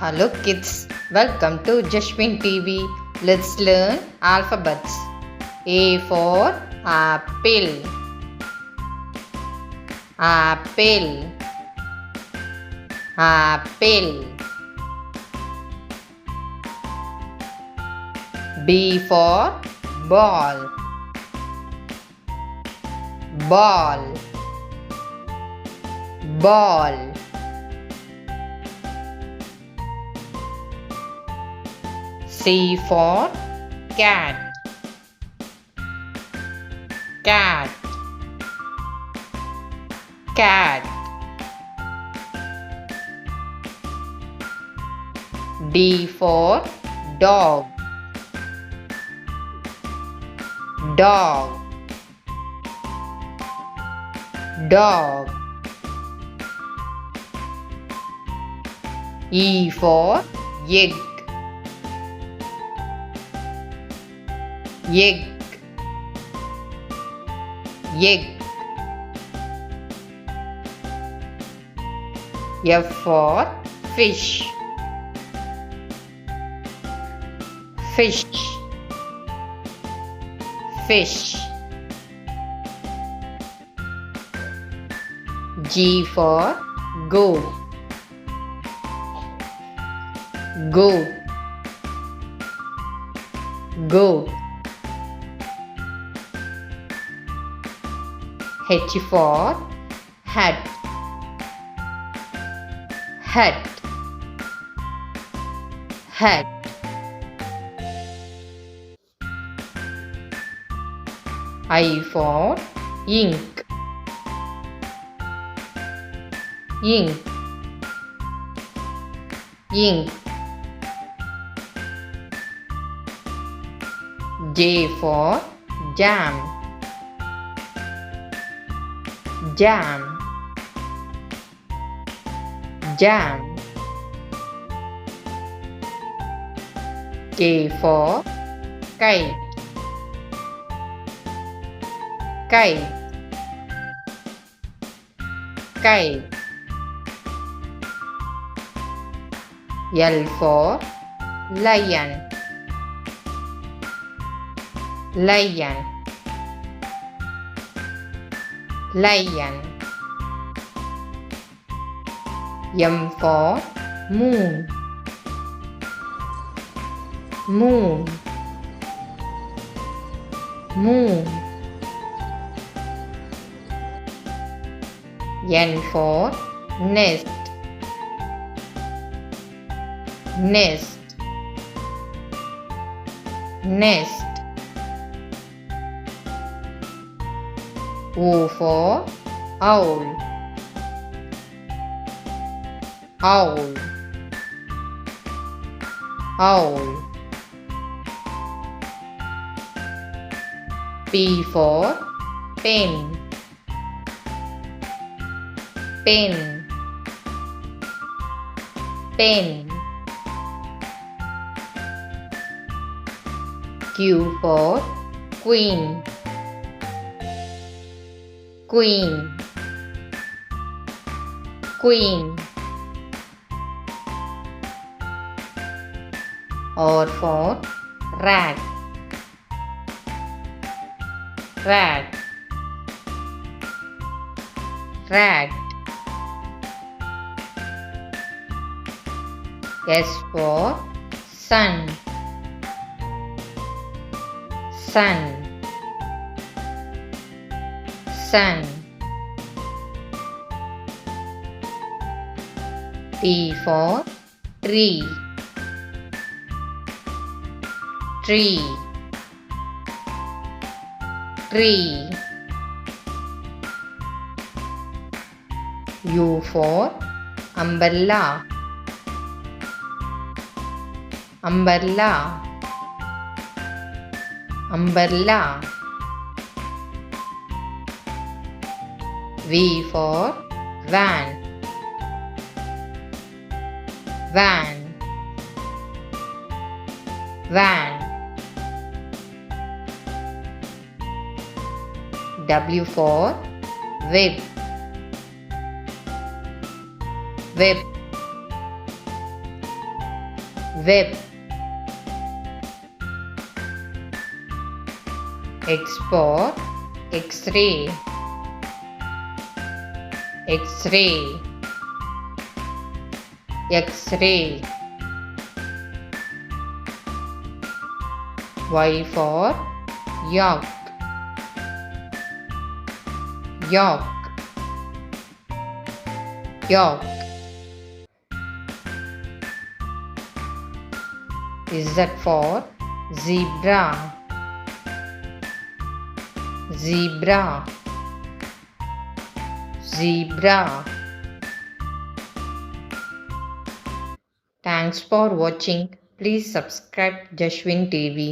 Hello kids, welcome to JashwinTV. Let's learn alphabets. A for apple. Apple. Apple. B for ball. Ball. Ball. C for cat. Cat. Cat. D for dog. Dog. Dog. E for egg. Egg. Egg. F for fish. Fish. Fish. G for goat. Goat. Goat. H for hat. Hat. Hat. I for ink. Ink. Ink. J for jam. Jam. Jam. K for kite. Kite. Kite. L for lion. Lion. Lion. M for moon. Moon. Moon. N for nest. Nest. Nest. O for owl. Owl. Owl. P for pen. Pen. Pen. Q for queen. Queen. Queen. R for rat. Rat. Rat. S for sun. Sun. Sun. T for tree. Tree. Tree. U for umbrella. Umbrella. Umbrella. V for van. Van. Van. W for whip. Whip. web. X for X-ray, X-ray, X-ray. Y for York, York, York. Z for Zebra, Zebra, Zebra. Thanks for watching. Please subscribe JashwinTV.